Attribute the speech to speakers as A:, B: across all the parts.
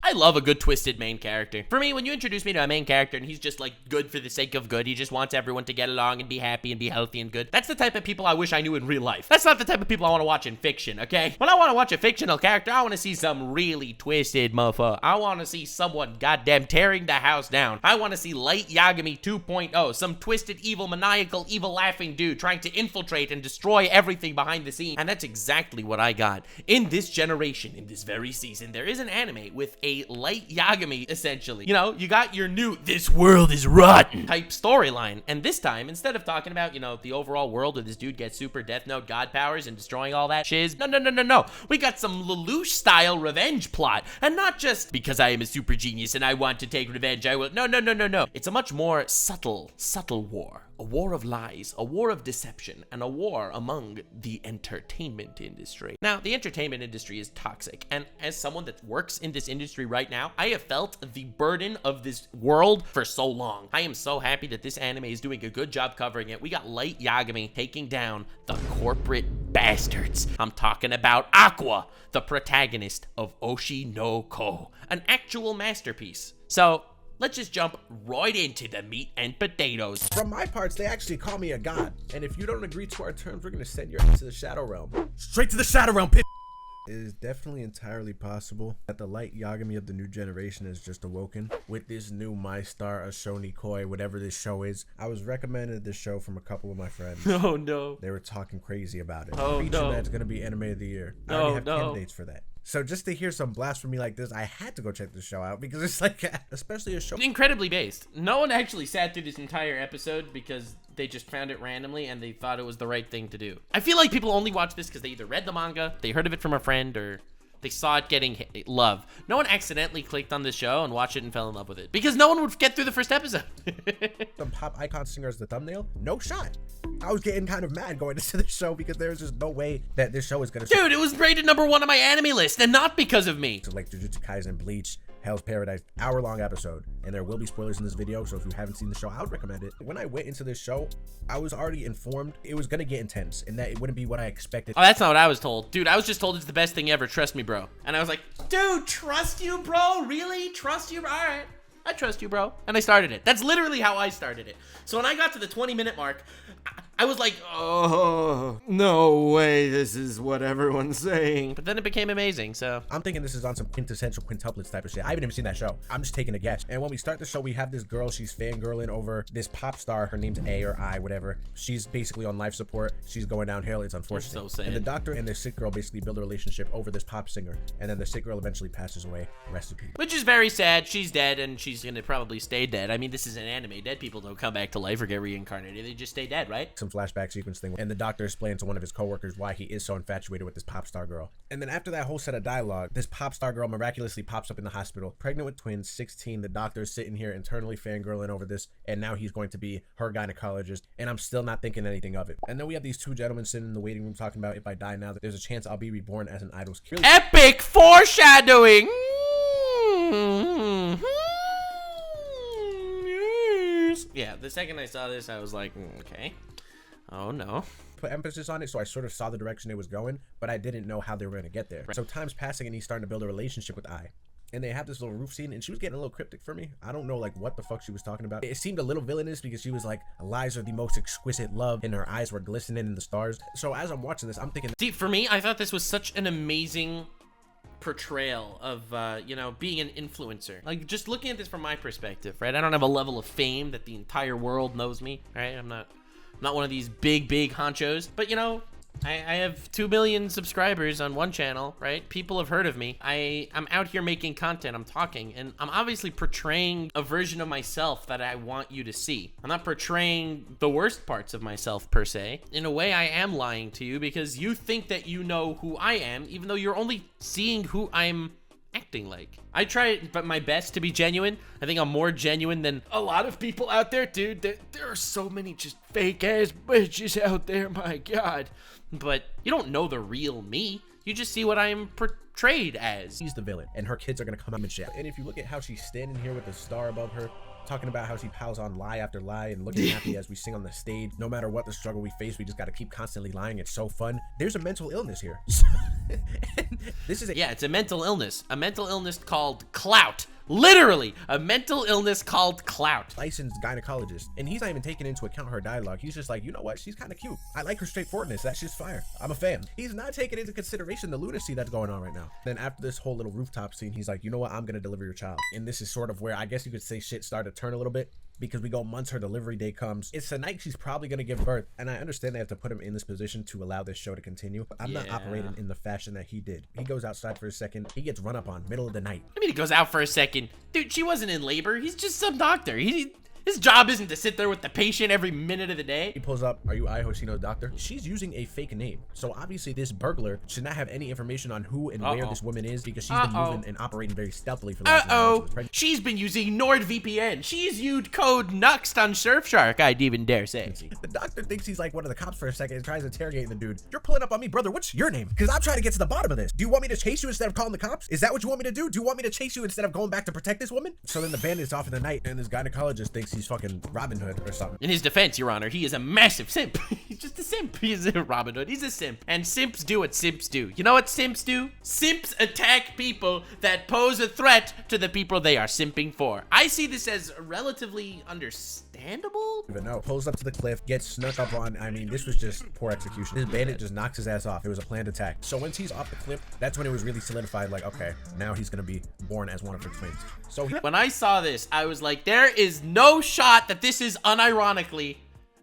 A: I love a good twisted main character. For me, when you introduce me to a main character and he's just like good for the sake of good, he just wants everyone to get along and be happy and be healthy and good. That's the type of people I wish I knew in real life. That's not the type of people I want to watch in fiction, okay? When I want to watch a fictional character, I want to see some really twisted motherfucker. I want to see someone goddamn tearing the house down. I want to see Light Yagami 2.0, some twisted, evil, maniacal, evil laughing dude trying to infiltrate and destroy everything behind the scenes. And that's exactly what I got. In this generation, in this very season, there is an anime with a Light Yagami, essentially. You know, you got your new, this world is rotten type storyline. And this time, instead of talking about, you know, the overall world where this dude gets super Death Note god powers and destroying all that shiz, no. We got some Lelouch style revenge plot. And not just because I am a super genius and I want to take revenge, I will. No. It's a much more subtle war. A war of lies, a war of deception, and a war among the entertainment industry. Now, the entertainment industry is toxic, and as someone that works in this industry right now, I have felt the burden of this world for so long. I am so happy that this anime is doing a good job covering it. We got Light Yagami taking down the corporate bastards. I'm talking about Aqua, the protagonist of Oshi no Ko, an actual masterpiece. So, let's just jump right into the meat and potatoes.
B: From my parts, they actually call me a god. And if you don't agree to our terms, we're gonna send you to the Shadow Realm. Straight to the Shadow Realm, It is definitely entirely possible that the Light Yagami of the new generation has just awoken with this new My Star Ashoni Koi, whatever this show is. I was recommended this show from a couple of my friends.
A: Oh no.
B: They were talking crazy about it.
A: Oh no.
B: That's gonna be anime of the year. I already have candidates for that. So just to hear some blasphemy like this, I had to go check this show out because it's like, especially a show
A: incredibly based. No one actually sat through this entire episode because they just found it randomly and they thought it was the right thing to do. I feel like people only watch this because they either read the manga, they heard of it from a friend, or they saw it getting love. No one accidentally clicked on this show and watched it and fell in love with it because no one would get through the first episode.
B: Some pop icon singer as the thumbnail, no shot. I was getting kind of mad going into the show because there was just no way that this show is gonna.
A: Dude, it was rated #1 on my anime list, and not because of me.
B: So like Jujutsu Kaisen, Bleach, Hell's Paradise, hour-long episode, and there will be spoilers in this video, so if you haven't seen the show, I would recommend it. When I went into this show, I was already informed it was gonna get intense and that it wouldn't be what I expected.
A: Oh, that's not what I was told. Dude, I was just told it's the best thing ever, trust me, bro. And I was like, dude, trust you, bro? Really? Trust you? All right. I trust you, bro. And I started it. That's literally how I started it. So when I got to the 20-minute mark, I was like, oh, no way, this is what everyone's saying. But then it became amazing, so.
B: I'm thinking this is on some quintessential quintuplets type of shit. I haven't even seen that show. I'm just taking a guess. And when we start the show, we have this girl, she's fangirling over this pop star. Her name's A or I, whatever. She's basically on life support. She's going downhill. It's unfortunate.
A: So sad.
B: And the doctor and the sick girl basically build a relationship over this pop singer. And then the sick girl eventually passes away. Rest in peace.
A: Which is very sad. She's dead, and she's gonna probably stay dead. I mean, this is an anime. Dead people don't come back to life or get reincarnated. They just stay dead, right?
B: Some flashback sequence thing, and the doctor explains to one of his coworkers why he is so infatuated with this pop star girl. And then after that whole set of dialogue, this pop star girl miraculously pops up in the hospital, pregnant with twins, 16. The doctor is sitting here internally fangirling over this, and now he's going to be her gynecologist, and I'm still not thinking anything of it. And then we have these two gentlemen sitting in the waiting room talking about, if I die now, that there's a chance I'll be reborn as an idol.
A: Epic foreshadowing! Yeah, the second I saw this, I was like, okay. Oh no.
B: Put emphasis on it, so I sort of saw the direction it was going, but I didn't know how they were going to get there. So time's passing and he's starting to build a relationship with I. And they have this little roof scene, and she was getting a little cryptic for me. I don't know like what the fuck she was talking about. It seemed a little villainous because she was like, lies are the most exquisite love, and her eyes were glistening in the stars. So as I'm watching this, I'm thinking,
A: see, for me, I thought this was such an amazing portrayal of you know, being an influencer. Like, just looking at this from my perspective, right? I don't have a level of fame that the entire world knows me, right? I'm not one of these big honchos, but you know, I have 2 million subscribers on one channel, right? People have heard of me. I'm out here making content, I'm talking, and I'm obviously portraying a version of myself that I want you to see. I'm not portraying the worst parts of myself per se. In a way, I am lying to you because you think that you know who I am, even though you're only seeing who I'm acting like. I try but my best to be genuine. I think I'm more genuine than a lot of people out there, dude. There are so many just fake ass bitches out there, my god. But you don't know the real me. You just see what I'm portrayed as.
B: He's the villain, and her kids are gonna come up and shit. And if you look at how she's standing here with the star above her, talking about how she piles on lie after lie and looking happy as we sing on the stage. No matter what the struggle we face, we just got to keep constantly lying. It's so fun. There's a mental illness here. This is
A: yeah, it's a mental illness called clout. Literally, a mental illness called clout.
B: Licensed gynecologist, and he's not even taking into account her dialogue. He's just like, you know what? She's kind of cute. I like her straightforwardness. That shit's fire. I'm a fan. He's not taking into consideration the lunacy that's going on right now. Then after this whole little rooftop scene, he's like, you know what? I'm gonna deliver your child. And this is sort of where I guess you could say shit started to turn a little bit, because we go months, her delivery day comes. It's the night she's probably gonna give birth, and I understand they have to put him in this position to allow this show to continue. I'm not operating in the fashion that he did. He goes outside for a second. He gets run up on middle of the night.
A: I mean, he goes out for a second. Dude, she wasn't in labor. He's just some doctor. His job isn't to sit there with the patient every minute of the day.
B: He pulls up, are you Ai Hoshino's doctor? She's using a fake name. So obviously this burglar should not have any information on who and where this woman is, because she's been moving and operating very stealthily for the last 9 months.
A: She's been using NordVPN. She's used code Nuxt on Surfshark, I'd even dare say.
B: The doctor thinks he's like one of the cops for a second and tries interrogating the dude. You're pulling up on me, brother. What's your name? Because I'm trying to get to the bottom of this. Do you want me to chase you instead of calling the cops? Is that what you want me to do? Do you want me to chase you instead of going back to protect this woman? So then the bandit's off in the night, and this gynecologist thinks he's fucking Robin Hood or something.
A: In his defense, Your Honor, he is a massive simp. He's just a simp. He's a Robin Hood. He's a simp. And simps do what simps do. You know what simps do? Simps attack people that pose a threat to the people they are simping for. I see this as relatively understandable.
B: But no, pulls up to the cliff, gets snuck up on. I mean, this was just poor execution. This bandit just knocks his ass off. It was a planned attack. So once he's off the cliff, that's when it was really solidified, like, okay, now he's gonna be born as one of her twins. So
A: when I saw this, I was like, there is no shot that this is unironically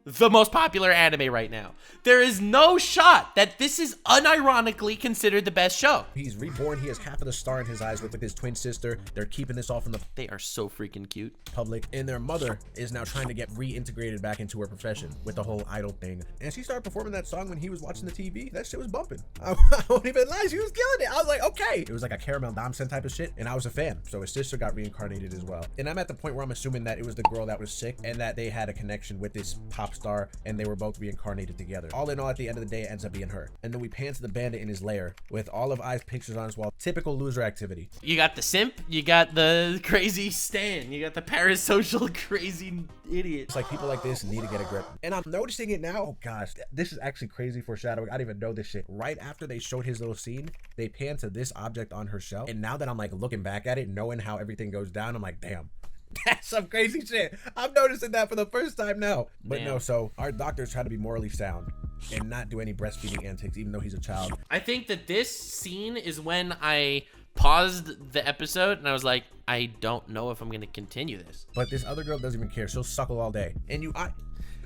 A: the most popular anime right now. There is no shot that this is unironically considered the best show.
B: He's reborn. He has half of the star in his eyes with his twin sister. They're keeping this all from the
A: They are so freaking cute.
B: public. And their mother is now trying to get reintegrated back into her profession with the whole idol thing. And she started performing that song when he was watching the TV. That shit was bumping. I won't even lie. She was killing it. I was like, okay. It was like a caramel Damsen type of shit. And I was a fan. So his sister got reincarnated as well. And I'm at the point where I'm assuming that it was the girl that was sick and that they had a connection with this pop star and they were both reincarnated together. All in all, at the end of the day, it ends up being her. And then we pan to the bandit in his lair with all of Ai's pictures on his wall. Typical loser activity.
A: You got the simp, you got the crazy stan, you got the parasocial crazy idiot.
B: It's like people like this need to get a grip. And I'm noticing it now. Oh gosh, this is actually crazy foreshadowing. I didn't even know this shit. Right after they showed his little scene, they pan to this object on her shelf. And now that I'm like looking back at it, knowing how everything goes down, I'm like, damn. That's some crazy shit. I'm noticing that for the first time now. But no, so our doctors try to be morally sound and not do any breastfeeding antics, even though he's a child.
A: I think that this scene is when I paused the episode and I was like, I don't know if I'm gonna continue this.
B: But this other girl doesn't even care. She'll suckle all day. And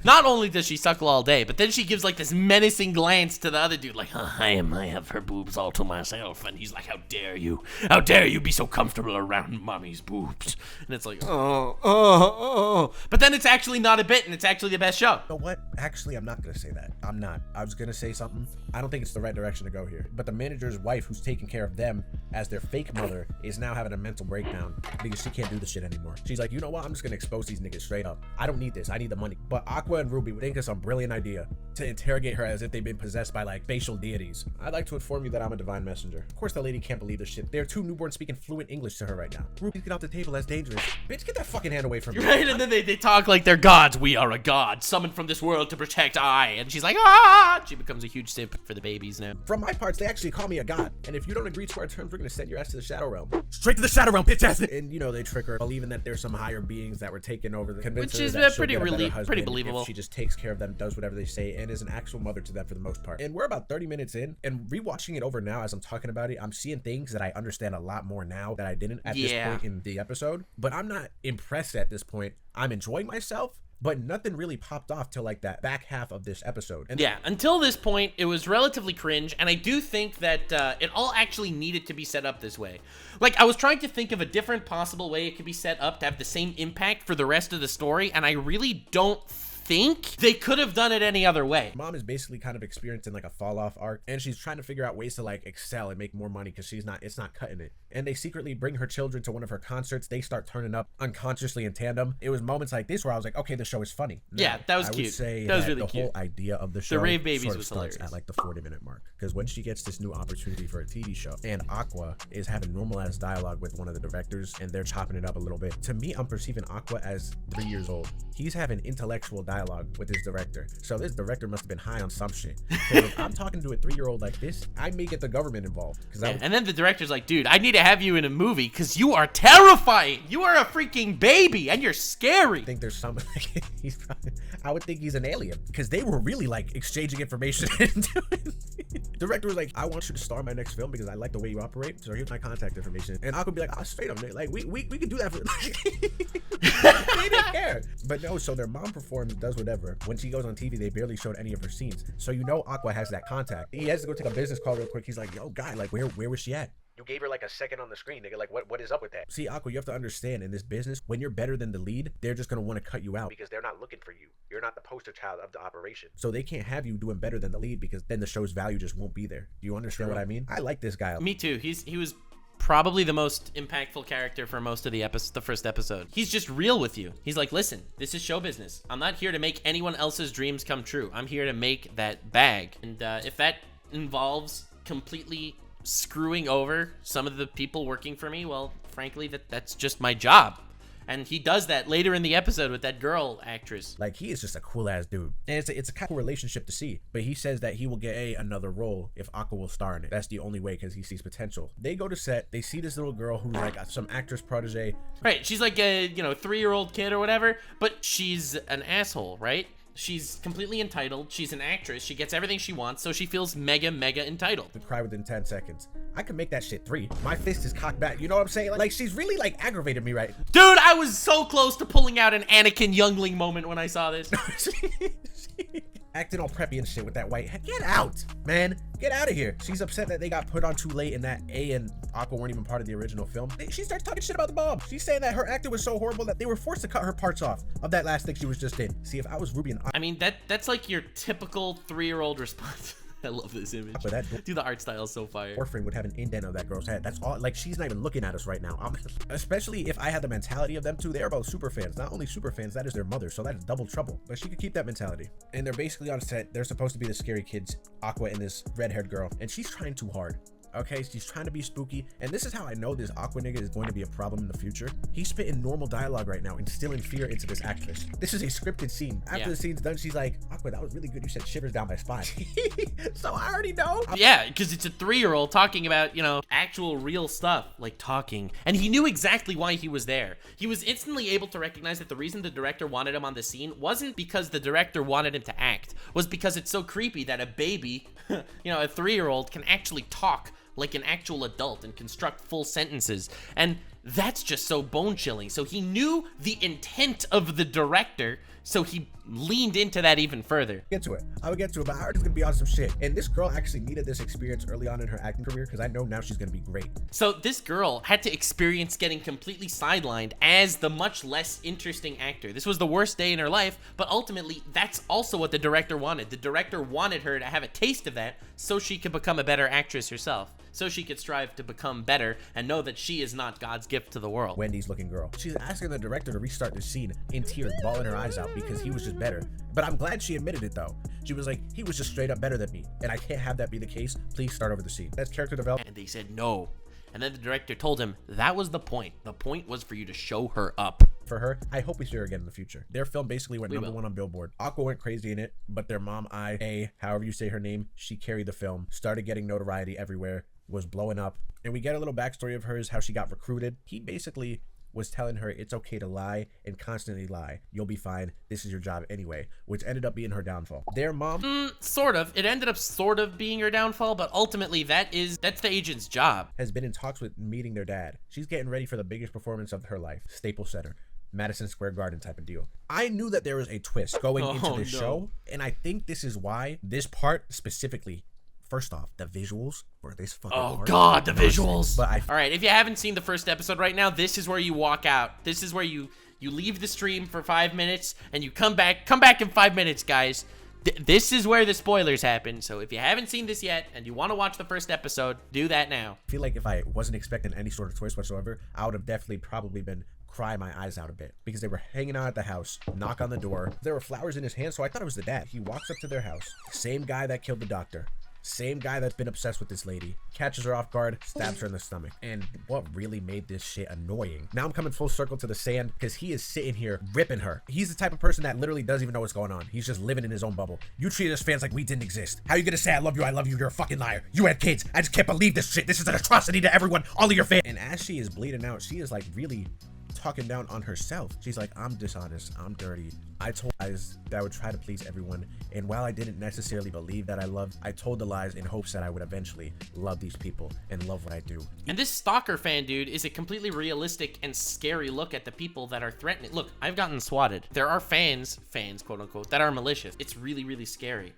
A: not only does she suckle all day, but then she gives like this menacing glance to the other dude, like, I have her boobs all to myself. And he's like, how dare you be so comfortable around mommy's boobs? And it's like, oh. But then it's actually not a bit, and it's actually the best show.
B: You know what? Actually, I'm not gonna say that. I'm not. I was gonna say something. I don't think it's the right direction to go here. But the manager's wife, who's taking care of them as their fake mother, is now having a mental breakdown because she can't do this shit anymore. She's like, you know what? I'm just gonna expose these niggas straight up. I don't need this. I need the money. But Aqua and Ruby would think of some brilliant idea to interrogate her as if they've been possessed by like facial deities. I'd like to inform you that I'm a divine messenger. Of course, the lady can't believe this shit. There are two newborns speaking fluent English to her right now. Ruby, get off the table. That's dangerous. Bitch, get that fucking hand away from me.
A: Right? And then they talk like they're gods. We are a god summoned from this world to protect I. And she's like, ah! She becomes a huge simp for the babies now.
B: From my parts, they actually call me a god. And if you don't agree to our terms, we're gonna send your ass to the Shadow Realm. Straight to the Shadow Realm, bitch ass. And you know, they trick her, believing that there's some higher beings that were taking over the convince
A: Which
B: her
A: is
B: that
A: pretty
B: she'll get a better husband
A: pretty believable.
B: if she just takes care of them, does whatever they say, and is an actual mother to them for the most part. And we're about 30 minutes in, and rewatching it over now as I'm talking about it, I'm seeing things that I understand a lot more now that I didn't at this point in the episode. But I'm not impressed at this point. I'm enjoying myself, but nothing really popped off till like that back half of this episode. And
A: yeah, until this point, it was relatively cringe, and I do think that it all actually needed to be set up this way. Like, I was trying to think of a different possible way it could be set up to have the same impact for the rest of the story, and I really don't think they could have done it any other way.
B: Mom is basically kind of experiencing like a fall off arc, and she's trying to figure out ways to like excel and make more money because it's not cutting it. and they secretly bring her children to one of her concerts. They start turning up unconsciously in tandem. It was moments like this where I was like, okay, the show is funny. Now,
A: Yeah, that was
B: I
A: cute.
B: would say
A: That was really
B: the
A: cute.
B: whole idea of the show
A: The Rave Babies
B: sort of
A: was
B: starts
A: hilarious.
B: at like the 40-minute mark, because when she gets this new opportunity for a TV show and Aqua is having normal ass dialogue with one of the directors and they're chopping it up a little bit, to me, I'm perceiving Aqua as 3 years old. He's having intellectual dialogue with his director, so this director must have been high on some shit. 'Cause if I'm talking to a 3-year-old like this, I may get the government involved.
A: And then the director's like, dude, I need to have you in a movie because you are terrifying. You are a freaking baby and you're scary.
B: I think there's some he's probably, I would think he's an alien, because they were really like exchanging information. Director was like, I want you to star in my next film because I like the way you operate, so here's my contact information. And I could be like, oh, straight up, like we could do that for they didn't care. But no, so their mom performs, does whatever. When she goes on TV, they barely showed any of her scenes, so you know Aqua has that contact. He has to go take a business call real quick. He's like, yo guy, like where was she at? You gave her like a second on the screen, nigga. Like, what is up with that? See, Aqua, you have to understand, in this business, when you're better than the lead, they're just gonna want to cut you out because they're not looking for you. You're not the poster child of the operation. So they can't have you doing better than the lead, because then the show's value just won't be there. Do you understand what I mean? I like this guy.
A: Me too. He was probably the most impactful character for most of the first episode. He's just real with you. He's like, listen, this is show business. I'm not here to make anyone else's dreams come true. I'm here to make that bag. And if that involves completely screwing over some of the people working for me, well, frankly, that's just my job. And he does that later in the episode with that girl actress.
B: Like, he is just a cool ass dude, and it's a kind of cool relationship to see. But he says that he will get another role if Aqua will star in it. That's the only way, because he sees potential. They go to set. They see this little girl who's like some actress protege.
A: Right, she's like a 3-year-old kid or whatever, but she's an asshole, right? She's completely entitled. She's an actress. She gets everything she wants, so she feels mega entitled.
B: To cry within 10 seconds. I can make that shit 3. My fist is cocked back. You know what I'm saying? Like she's really like aggravated me, right?
A: Dude, I was so close to pulling out an Anakin Youngling moment when I saw this.
B: Acting all preppy and shit with that white head. Get out, man. Get out of here. She's upset that they got put on too late and that A and Aqua weren't even part of the original film. She starts talking shit about the bomb. She's saying that her acting was so horrible that they were forced to cut her parts off of that last thing she was just in. See, if I was Ruby and
A: I mean, that's like your typical 3-year-old response. I love this image.
B: But that
A: dude, the art style is so fire.
B: Orphan would have an indent of that girl's head. That's all. Like, she's not even looking at us right now. Especially if I had the mentality of them two. They're both super fans. Not only super fans, that is their mother. So that is double trouble. But she could keep that mentality. And they're basically on set. They're supposed to be the scary kids, Aqua and this red-haired girl. And she's trying too hard. Okay, she's trying to be spooky, and this is how I know this Aqua nigga is going to be a problem in the future. He's spitting normal dialogue right now, instilling fear into this actress. This is a scripted scene. After the scene's done, she's like, Aqua, that was really good. You sent shivers down my spine. So I already know.
A: Yeah, because it's a 3-year-old talking about, actual real stuff, like talking. And he knew exactly why he was there. He was instantly able to recognize that the reason the director wanted him on the scene wasn't because the director wanted him to act, was because it's so creepy that a baby, a 3-year-old can actually talk like an actual adult and construct full sentences. And that's just so bone-chilling. So he knew the intent of the director, so he leaned into that even further.
B: Get to it. I would get to it, but I already gonna be on some shit. And this girl actually needed this experience early on in her acting career, because I know now she's gonna be great.
A: So this girl had to experience getting completely sidelined as the much less interesting actor. This was the worst day in her life, but ultimately that's also what the director wanted. The director wanted her to have a taste of that so she could become a better actress herself. So she could strive to become better and know that she is not God's gift to the world.
B: Wendy's looking girl. She's asking the director to restart the scene in tears, bawling her eyes out because he was just better. But I'm glad she admitted it though. She was like, he was just straight up better than me, and I can't have that be the case. Please start over the scene. That's character development.
A: And they said no. And then the director told him that was the point. The point was for you to show her up.
B: For her, I hope we see her again in the future. Their film basically went number 1 on Billboard. Aqua went crazy in it, but their mom, however you say her name, she carried the film, started getting notoriety everywhere, was blowing up. And we get a little backstory of hers, how she got recruited. He basically was telling her it's okay to lie and constantly lie. You'll be fine. This is your job anyway, which ended up being her downfall. Their mom,
A: sort of. It ended up sort of being her downfall, but ultimately that's the agent's job.
B: Has been in talks with meeting their dad. She's getting ready for the biggest performance of her life, Staples Center, Madison Square Garden type of deal. I knew that there was a twist going into this show, and I think this is why this part specifically. First off, the visuals for this fucking
A: Oh god, the visuals.
B: But
A: all right, if you haven't seen the first episode right now, this is where you walk out. This is where you leave the stream for 5 minutes and you come back in 5 minutes, guys. This is where the spoilers happen. So if you haven't seen this yet and you want to watch the first episode, do that now.
B: I feel like if I wasn't expecting any sort of twist whatsoever, I would have definitely probably been cry my eyes out a bit, because they were hanging out at the house, knock on the door. There were flowers in his hand, so I thought it was the dad. He walks up to their house. Same guy that killed the doctor. Same guy that's been obsessed with this lady. Catches her off guard, stabs her in the stomach. And what really made this shit annoying, now I'm coming full circle to the sand, because he is sitting here ripping her. He's the type of person that literally doesn't even know what's going on. He's just living in his own bubble. You treated us fans like we didn't exist. How you gonna say I love you, you're a fucking liar. You had kids. I just can't believe this shit. This is an atrocity to everyone, all of your fans. And as she is bleeding out, she is like really talking down on herself. She's like, I'm dishonest, I'm dirty. I told lies that I would try to please everyone, and while I didn't necessarily believe that I loved, I told the lies in hopes that I would eventually love these people and love what I do.
A: And this stalker fan, dude, is a completely realistic and scary look at the people that are threatening. Look, I've gotten swatted. There are fans, quote unquote, that are malicious. It's really, really scary.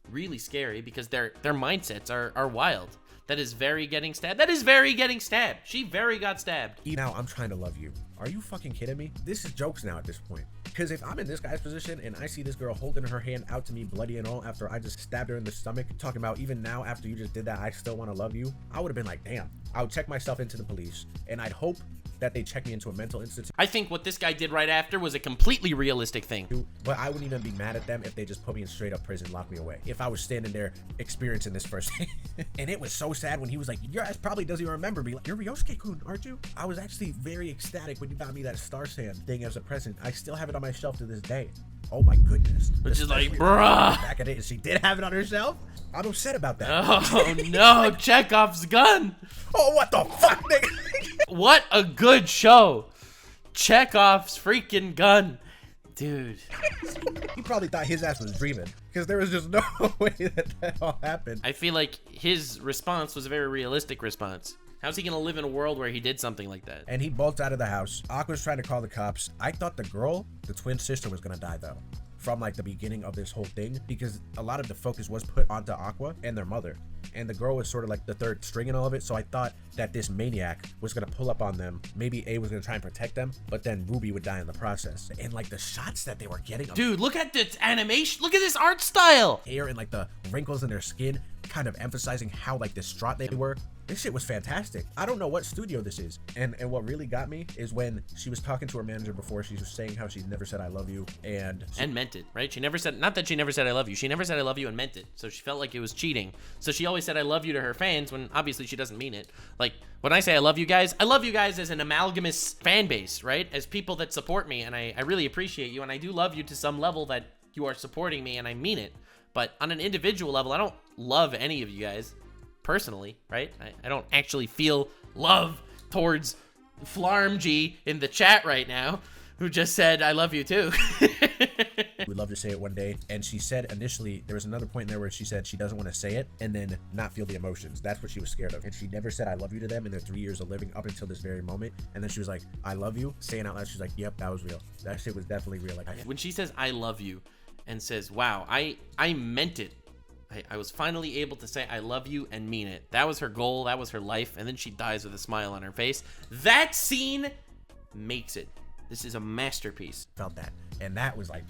A: Really scary, because their mindsets are wild. That is very getting stabbed. That is very getting stabbed. She very got stabbed.
B: Now I'm trying to love you. Are you fucking kidding me? This is jokes now at this point. Because if I'm in this guy's position and I see this girl holding her hand out to me bloody and all after I just stabbed her in the stomach, talking about even now after you just did that, I still want to love you, I would have been like, damn. I would check myself into the police, and I'd hope that they check me into a mental institute.
A: I think what this guy did right after was a completely realistic thing.
B: But I wouldn't even be mad at them if they just put me in straight up prison, lock me away. If I was standing there experiencing this first. And it was so sad when he was like, your ass probably doesn't even remember me. Like, you're Ryosuke-kun, aren't you? I was actually very ecstatic when you got me that Star Sand thing as a present. I still have it on my shelf to this day. Oh my goodness.
A: Which is like, bruh.
B: Back at it, and she did have it on her shelf? I'm upset about that.
A: Oh no, Chekhov's gun.
B: Oh, what the fuck, nigga?
A: What a good show. Chekhov's freaking gun. Dude.
B: He probably thought his ass was dreaming, because there was just no way that all happened.
A: I feel like his response was a very realistic response. How's he gonna live in a world where he did something like that?
B: And he bolts out of the house. Aqua's trying to call the cops. I thought the girl, the twin sister, was gonna die though, from like the beginning of this whole thing, because a lot of the focus was put onto Aqua and their mother, and the girl was sort of like the third string in all of it. So I thought that this maniac was gonna pull up on them. Maybe A was gonna try and protect them, but then Ruby would die in the process. And like the shots that they were getting,
A: dude, look at this animation, look at this art style,
B: hair and like the wrinkles in their skin, kind of emphasizing how like distraught they were. This shit was fantastic. I don't know what studio this is. And what really got me is when she was talking to her manager before, she was saying how she never said I love you, and
A: meant it, right? She never said, not that she never said I love you, she never said I love you and meant it. So she felt like it was cheating. So she always said I love you to her fans when obviously she doesn't mean it. Like when I say I love you guys as an amalgamous fan base, right? As people that support me, and I really appreciate you, and I do love you to some level that you are supporting me, and I mean it. But on an individual level, I don't love any of you guys personally, right? I don't actually feel love towards Flarmg in the chat right now, who just said I love you too.
B: We'd love to say it one day. And she said initially, there was another point in there where she said she doesn't want to say it and then not feel the emotions. That's what she was scared of. And she never said I love you to them in their 3 years of living up until this very moment. And then she was like, I love you, saying out loud, she's like, yep, that was real. That shit was definitely real. Like,
A: when she says I love you and says, wow, I meant it. I was finally able to say I love you and mean it. That was her goal, that was her life, and then she dies with a smile on her face. That scene makes it. This is a masterpiece.
B: Felt that. And that was like,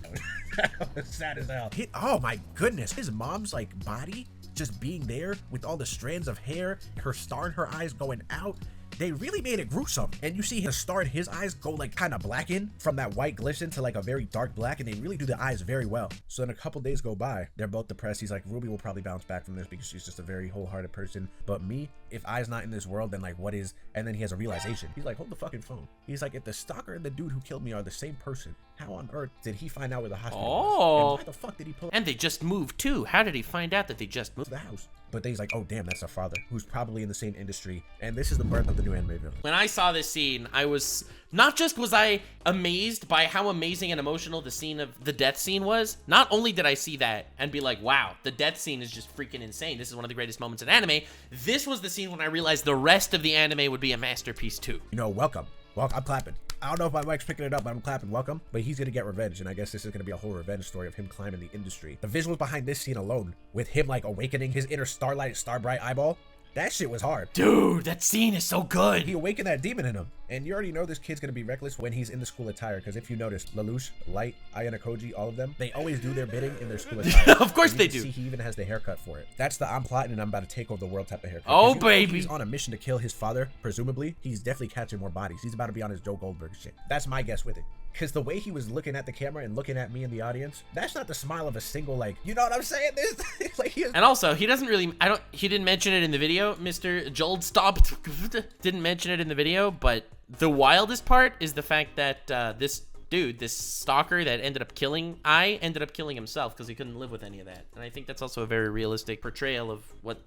B: that was sad as hell. Oh my goodness. His mom's like body just being there with all the strands of hair, her star in her eyes going out. They really made it gruesome. And you see his star in his eyes go like kind of blacken from that white glisten to like a very dark black, and they really do the eyes very well. So then a couple days go by, they're both depressed. He's like, Ruby will probably bounce back from this because she's just a very wholehearted person. But me, if I's not in this world, then like what is? And then he has a realization. He's like, hold the fucking phone. He's like, if the stalker and the dude who killed me are the same person, how on earth did he find out where the hospital was? And why the fuck did he pull?
A: And they just moved too. How did he find out that they just moved?
B: The house. But then he's like, oh damn, that's our father, who's probably in the same industry. And this is the birth of the new anime villain.
A: When I saw this scene, I was not just was I amazed by how amazing and emotional the scene of the death scene was. Not only did I see that and be like, wow, the death scene is just freaking insane. This is one of the greatest moments in anime. This was the scene when I realized the rest of the anime would be a masterpiece too.
B: You know, welcome. Well, I'm clapping. I don't know if my mic's picking it up, but I'm clapping. Welcome. But he's gonna get revenge, and I guess this is gonna be a whole revenge story of him climbing the industry. The visuals behind this scene alone, with him like awakening his inner starlight, starbright eyeball. That shit was hard.
A: Dude, that scene is so good.
B: He awakened that demon in him. And you already know this kid's gonna be reckless when he's in the school attire, because if you notice, Lelouch, Light, Ayanokoji, all of them, they always do their bidding in their school attire.
A: Of course they do.
B: See, he even has the haircut for it. That's the I'm plotting and I'm about to take over the world type of haircut.
A: Oh, baby.
B: He's on a mission to kill his father, presumably. He's definitely catching more bodies. He's about to be on his Joe Goldberg shit. That's my guess with it. Because the way he was looking at the camera and looking at me in the audience, that's not the smile of a single, like, you know what I'm saying? This, like,
A: and also, he doesn't really, he didn't mention it in the video. Mr. Joel stopped, didn't mention it in the video, but the wildest part is the fact that this dude, this stalker that ended up killing ended up killing himself because he couldn't live with any of that. And I think that's also a very realistic portrayal of what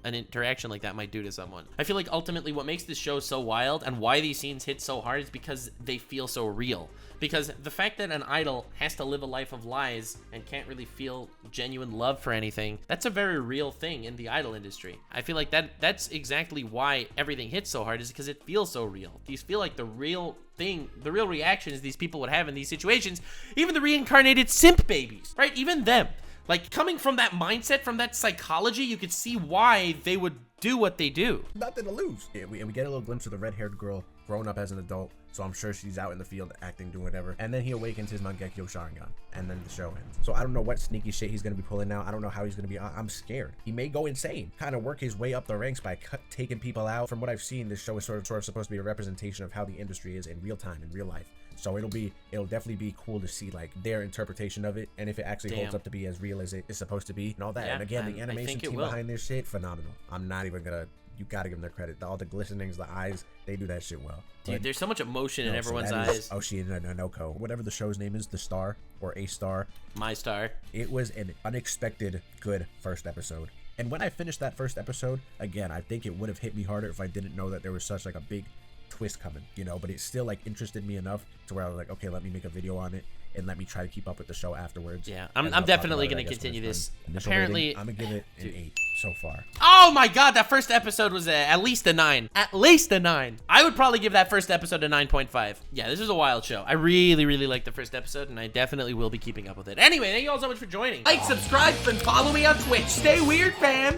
A: an interaction like that might do to someone. I feel like ultimately what makes this show so wild and why these scenes hit so hard is because they feel so real. Because the fact that an idol has to live a life of lies and can't really feel genuine love for anything, that's a very real thing in the idol industry. I feel like that's exactly why everything hits so hard, is because it feels so real. These feel like the real thing, the real reactions these people would have in these situations. Even the reincarnated simp babies, right? Even them. Like, coming from that mindset, from that psychology, you could see why they would do what they do.
B: Nothing to lose. Yeah, we get a little glimpse of the red-haired girl grown up as an adult, so I'm sure she's out in the field acting, doing whatever. And then he awakens his Mangekyo Sharingan, and then the show ends. So I don't know what sneaky shit he's gonna be pulling now. I don't know how he's gonna be. I'm scared. He may go insane, kind of work his way up the ranks by taking people out. From what I've seen, this show is sort of supposed to be a representation of how the industry is in real time, in real life. So it'll definitely be cool to see like their interpretation of it, and if it actually holds up to be as real as it is supposed to be and all that.
A: Yeah,
B: and again, the animation team behind this shit, phenomenal. I'm not even gonna, you gotta give them their credit. All the glistenings, the eyes, they do that shit well.
A: Dude, there's so much emotion in everyone's eyes.
B: Oshi and Nanoko, whatever the show's name is, the star or a star.
A: My star.
B: It was an unexpected good first episode. And when I finished that first episode, again, I think it would have hit me harder if I didn't know that there was such like a big twist coming, you know, but it still like interested me enough to where I was like, okay, let me make a video on it and let me try to keep up with the show afterwards.
A: Yeah, I'm definitely gonna continue this. Apparently,
B: rating, I'm gonna give it an 8 so far.
A: Oh my god, that first episode was at least a 9. At least a 9. I would probably give that first episode a 9.5. Yeah, this is a wild show. I really, really liked the first episode, and I definitely will be keeping up with it. Anyway, thank you all so much for joining. Like, subscribe, and follow me on Twitch. Stay weird, fam.